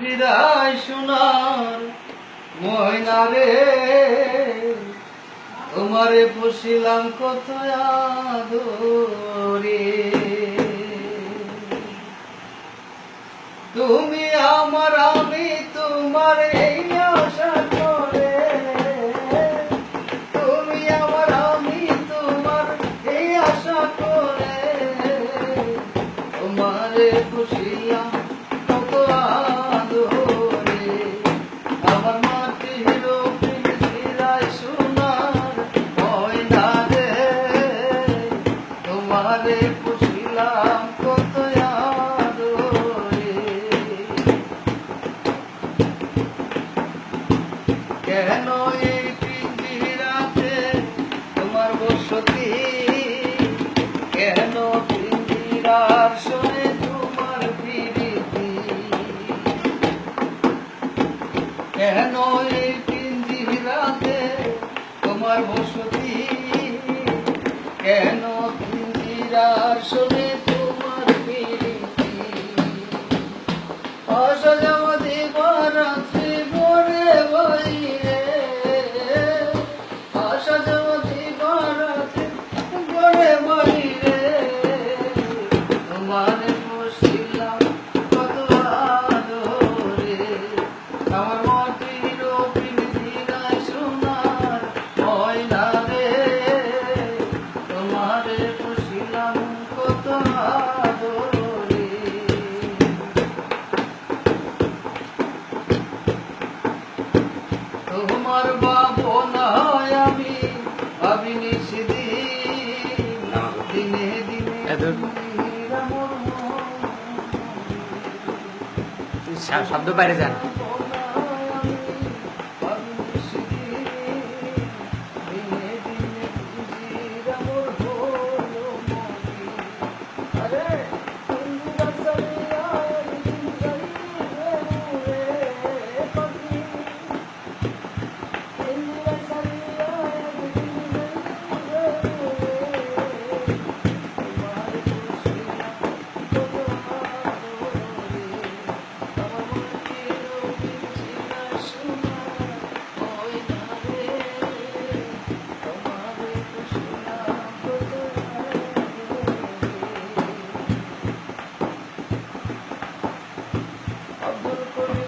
পিঞ্জিরায় সোনার ময়না রে, তোমারে পুষিলাম কত আদরে। তুমি আমার আমি তোমার এই আশা করে, তুমি আমার আমি তোমার এই আশা করে, তোমারে পুষিলাম কত আদরে। আমার মাটির পিঞ্জিরায় সোনার ময়না রে, তোমারে পুষিলাম কত আদরে। কেন এই পিঞ্জিরাতে তোমার বসতি, কেন পিঞ্জিরার শোনে তোমার প্রীতি, কেন এই পিঞ্জিরাতে তোমার বসতি, কেন পিঞ্জিরার শোনে তোমার প্রীতি। অসজমা দিবারাত্রি ভোরে বাইরে, অসজমা দিবারাত্রি ভোরে বাইরে, তোমারে পুষিলাম কত আদরে। আমার মাটির পিঞ্জিরায় সোনার ময়না রে, তোমারে পুষিলাম কত আদরে। তোমার ভাবনায় আমি ভাবিনি সেদিন, দিনে দিনে শব্দ বাইরে যান। আব্দুল